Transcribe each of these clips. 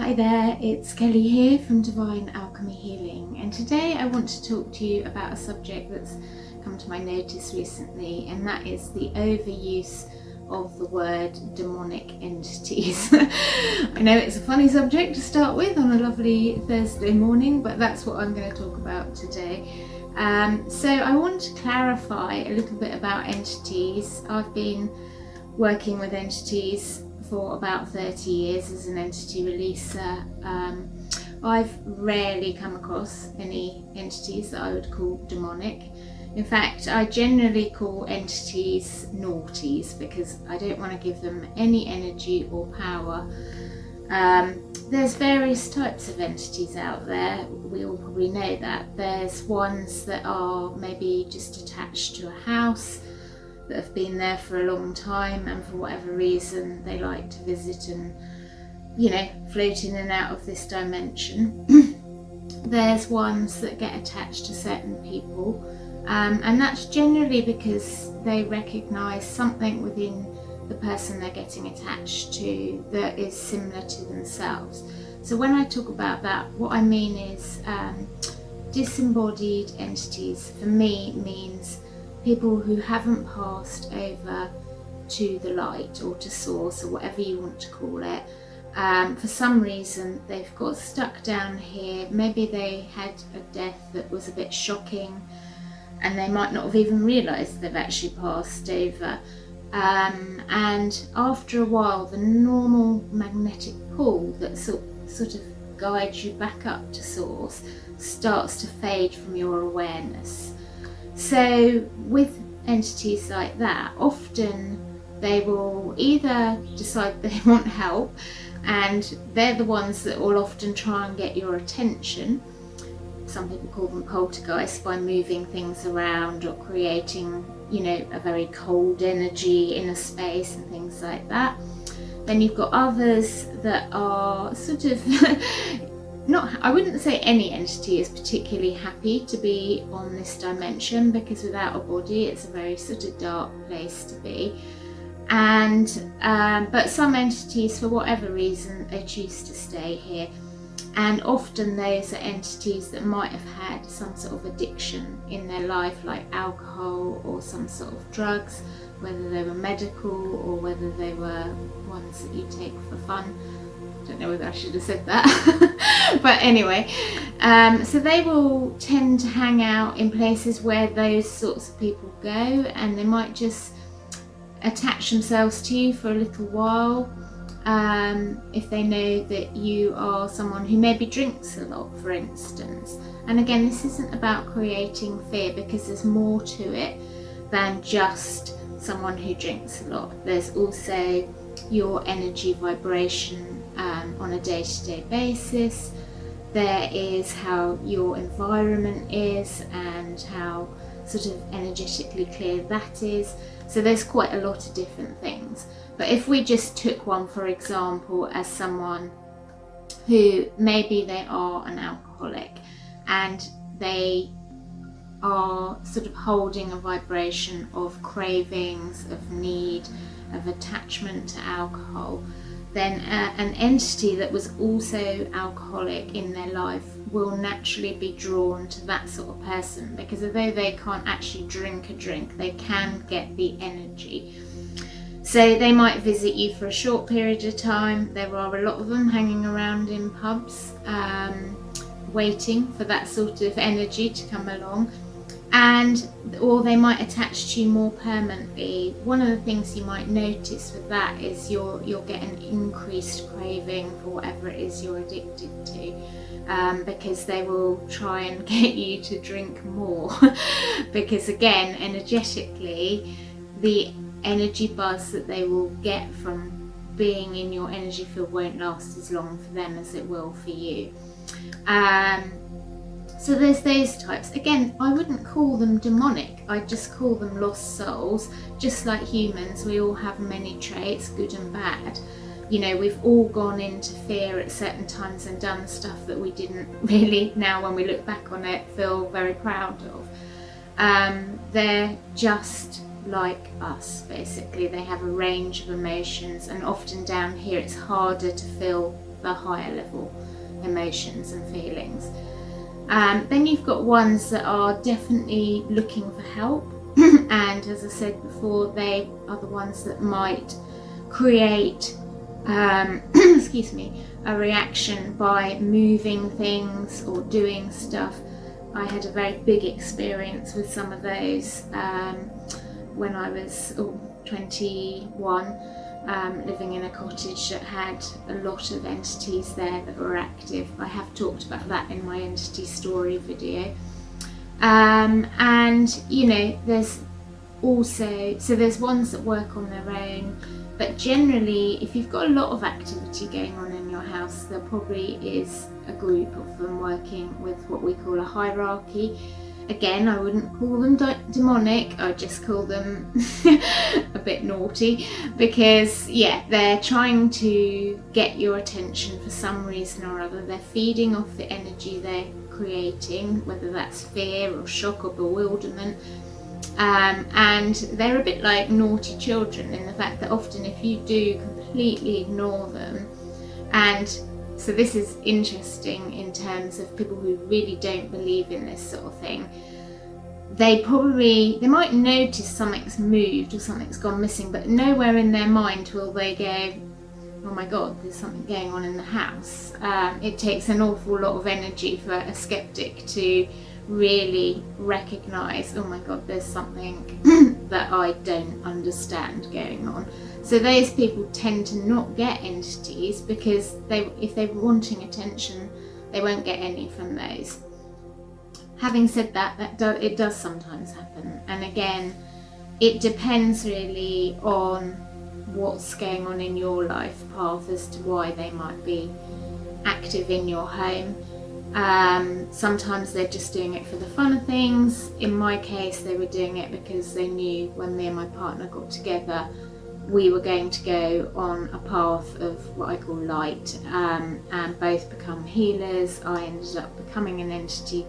Hi there, it's Kelly here from Divine Alchemy Healing, and today I want to talk to you about a subject that's come to my notice recently, and that is the overuse of the word demonic entities. I know it's a funny subject to start with on a lovely Thursday morning, but that's what I'm going to talk about today. So I want to clarify a little bit about entities. I've been working with entities for about 30 years as an entity releaser. I've rarely come across any entities that I would call demonic. In fact, I generally call entities naughties because I don't want to give them any energy or power. There's various types of entities out there. We all probably know that. There's ones that are maybe just attached to a house, that have been there for a long time, and for whatever reason they like to visit and, float in and out of this dimension. There's ones that get attached to certain people, and that's generally because they recognise something within the person they're getting attached to that is similar to themselves. So when I talk about that, what I mean is disembodied entities for me means people who haven't passed over to the light or to source or whatever you want to call it. For some reason they've got stuck down here. Maybe they had a death that was a bit shocking and they might not have even realised they've actually passed over. And after a while, the normal magnetic pull that sort of guides you back up to source starts to fade from your awareness. So with entities like that, often they will either decide they want help, and they're the ones that will often try and get your attention. Some people call them poltergeists, by moving things around or creating, a very cold energy in a space and things like that. Then you've got others that are sort of I wouldn't say any entity is particularly happy to be on this dimension, because without a body it's a very sort of dark place to be. And but some entities, for whatever reason, they choose to stay here. And often those are entities that might have had some sort of addiction in their life, like alcohol or some sort of drugs, whether they were medical or whether they were ones that you take for fun. Don't know whether I should have said that. But anyway, so they will tend to hang out in places where those sorts of people go, and they might just attach themselves to you for a little while. If they know that you are someone who maybe drinks a lot, for instance. And again, this isn't about creating fear, because there's more to it than just someone who drinks a lot. There's also your energy vibration on a day-to-day basis. There is how your environment is and how sort of energetically clear that is. So there's quite a lot of different things. But if we just took one, for example, as someone who maybe they are an alcoholic and they are sort of holding a vibration of cravings, of need, of attachment to alcohol, then an entity that was also alcoholic in their life will naturally be drawn to that sort of person, because although they can't actually drink a drink, they can get the energy. So they might visit you for a short period of time. There are a lot of them hanging around in pubs, waiting for that sort of energy to come along. Or they might attach to you more permanently. One of the things you might notice with that is you'll get an increased craving for whatever it is you're addicted to, because they will try and get you to drink more. Because again, energetically, the energy buzz that they will get from being in your energy field won't last as long for them as it will for you. So there's those types. Again, I wouldn't call them demonic, I'd just call them lost souls. Just like humans, we all have many traits, good and bad. We've all gone into fear at certain times and done stuff that we didn't really, now when we look back on it, feel very proud of. They're just like us, basically. They have a range of emotions, and often down here it's harder to feel the higher level emotions and feelings. Then you've got ones that are definitely looking for help, and as I said before, they are the ones that might create excuse me, a reaction by moving things or doing stuff. I had a very big experience with some of those when I was 21, living in a cottage that had a lot of entities there that were active. I have talked about that in my entity story video. And you know, there's also, so there's ones that work on their own, but generally if you've got a lot of activity going on in your house, there probably is a group of them working with what we call a hierarchy. Again, I wouldn't call them demonic, I'd just call them a bit naughty, because yeah, they're trying to get your attention for some reason or other. They're feeding off the energy they're creating, whether that's fear or shock or bewilderment. And they're a bit like naughty children in the fact that often if you do completely ignore them, and so this is interesting in terms of people who really don't believe in this sort of thing, they might notice something's moved or something's gone missing, but nowhere in their mind will they go, oh my god, there's something going on in the house. It takes an awful lot of energy for a skeptic to really recognise, oh my god, there's something that I don't understand going on. So those people tend to not get entities because if they're wanting attention, they won't get any from those. Having said that, it does sometimes happen, and again, it depends really on what's going on in your life path as to why they might be active in your home. Sometimes they're just doing it for the fun of things. In my case, they were doing it because they knew when me and my partner got together, we were going to go on a path of what I call light, and both become healers. I ended up becoming an entity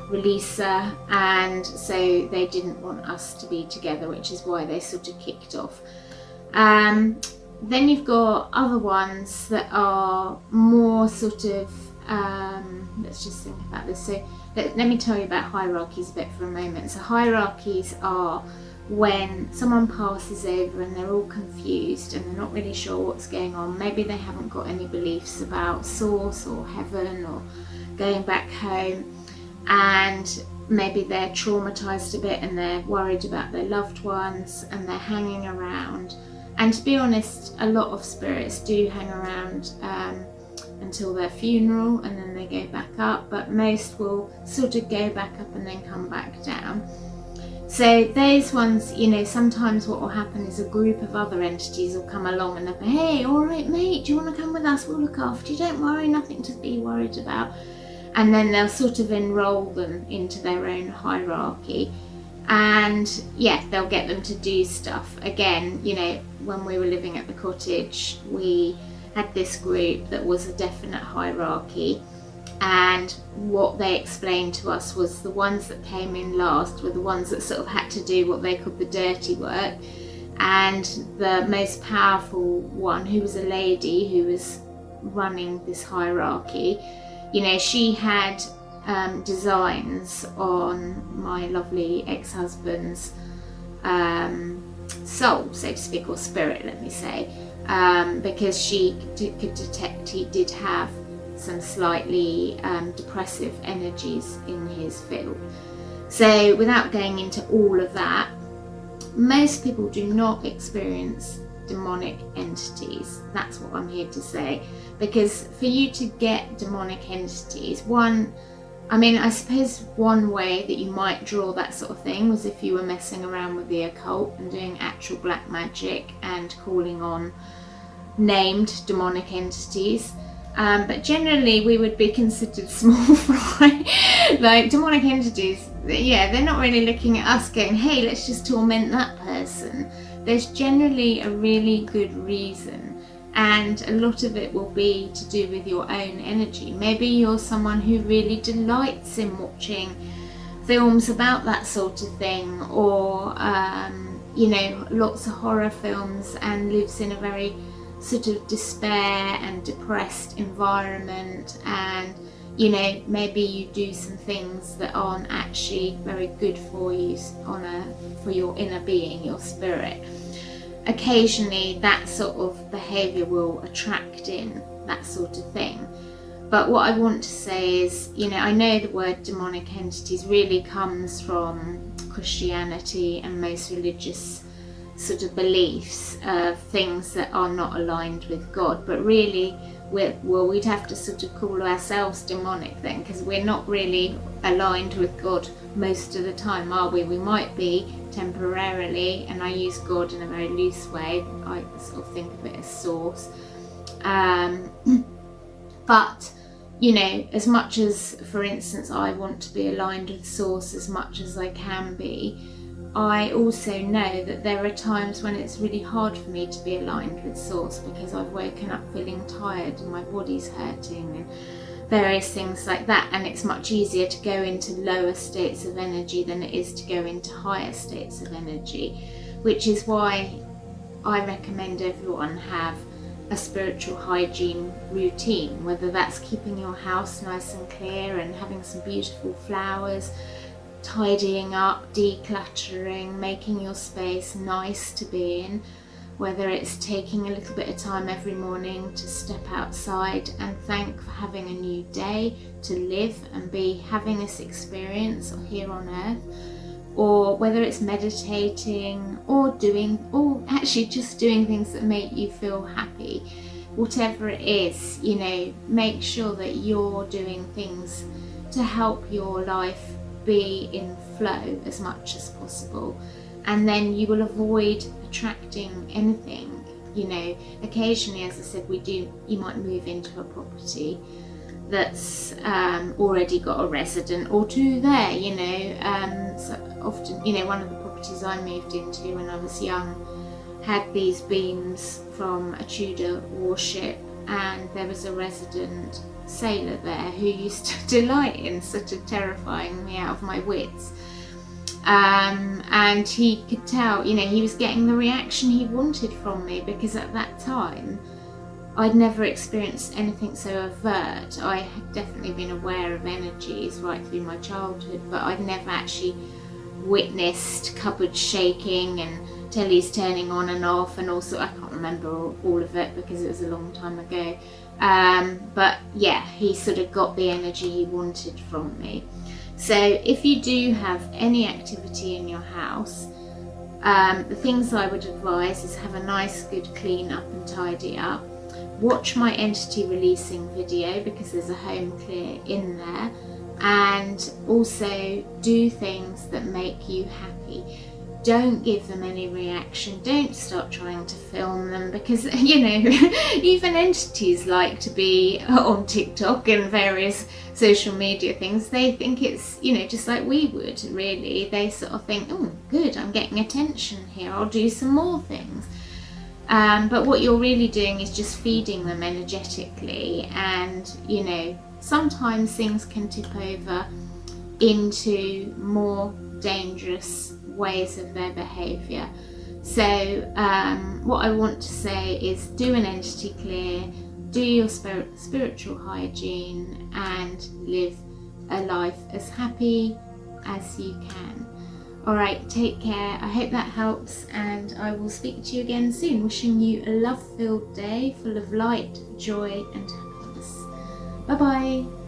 releaser, and so they didn't want us to be together, which is why they sort of kicked off. Then you've got other ones that are more sort of, let's just think about this. So let me tell you about hierarchies a bit for a moment. So hierarchies are when someone passes over and they're all confused and they're not really sure what's going on. Maybe they haven't got any beliefs about source or heaven or going back home, and maybe they're traumatized a bit and they're worried about their loved ones and they're hanging around. And to be honest, a lot of spirits do hang around until their funeral, and then they go back up, but most will sort of go back up and then come back down. So those ones, you know, sometimes what will happen is a group of other entities will come along and they'll go, hey, all right mate, do you want to come with us? We'll look after you, don't worry, nothing to be worried about. And then they'll sort of enroll them into their own hierarchy, and yeah, they'll get them to do stuff. Again, you know, when we were living at the cottage, we had this group that was a definite hierarchy, and what they explained to us was the ones that came in last were the ones that sort of had to do what they called the dirty work, and the most powerful one, who was a lady who was running this hierarchy, you know, she had designs on my lovely ex-husband's soul, so to speak, or spirit, let me say, because she could detect he did have some slightly depressive energies in his field. So without going into all of that, most people do not experience demonic entities. That's what I'm here to say, because for you to get demonic entities, I suppose one way that you might draw that sort of thing was if you were messing around with the occult and doing actual black magic and calling on named demonic entities. But generally we would be considered small fry. Like demonic entities, yeah, they're not really looking at us going, hey, let's just torment that person. There's generally a really good reason, and a lot of it will be to do with your own energy. Maybe you're someone who really delights in watching films about that sort of thing, or you know, lots of horror films, and lives in a very sort of despair and depressed environment, and you know, maybe you do some things that aren't actually very good for you for your inner being, your spirit. Occasionally that sort of behaviour will attract in that sort of thing. But what I want to say is, you know, I know the word demonic entities really comes from Christianity and most religious sort of beliefs of things that are not aligned with God, but really we'd have to sort of call ourselves demonic then, because we're not really aligned with God most of the time, are we? We might be temporarily, and I use God in a very loose way. I sort of think of it as source. But you know, as much as, for instance, I want to be aligned with source as much as I can be, I also know that there are times when it's really hard for me to be aligned with source, because I've woken up feeling tired and my body's hurting and various things like that, and it's much easier to go into lower states of energy than it is to go into higher states of energy, which is why I recommend everyone have a spiritual hygiene routine, whether that's keeping your house nice and clear and having some beautiful flowers, tidying up, decluttering, making your space nice to be in, whether it's taking a little bit of time every morning to step outside and thank for having a new day to live and be having this experience here on earth, or whether it's meditating or actually just doing things that make you feel happy. Whatever it is, you know, make sure that you're doing things to help your life be in flow as much as possible, and then you will avoid attracting anything. You know, occasionally, as I said, you might move into a property that's already got a resident or two there, you know. So often, you know, one of the properties I moved into when I was young had these beams from a Tudor warship, and there was a resident sailor there who used to delight in sort of terrifying me out of my wits. And he could tell, you know, he was getting the reaction he wanted from me, because at that time I'd never experienced anything so overt. I had definitely been aware of energies right through my childhood, but I'd never actually witnessed cupboards shaking and tellies turning on and off, and also I can't remember all of it because it was a long time ago. But yeah, he sort of got the energy he wanted from me. So if you do have any activity in your house, the things I would advise is have a nice good clean up and tidy up. Watch my entity releasing video, because there's a home clear in there, and also do things that make you happy. Don't give them any reaction. Don't start trying to film them, because, you know, even entities like to be on TikTok and various social media things. They think it's, you know, just like we would, really. They sort of think, oh, good, I'm getting attention here, I'll do some more things. But what you're really doing is just feeding them energetically, and, you know, sometimes things can tip over into more dangerous ways of their behaviour. So what I want to say is do an entity clear, do your spiritual hygiene, and live a life as happy as you can. Alright, take care. I hope that helps, and I will speak to you again soon. Wishing you a love-filled day full of light, joy and happiness. Bye bye.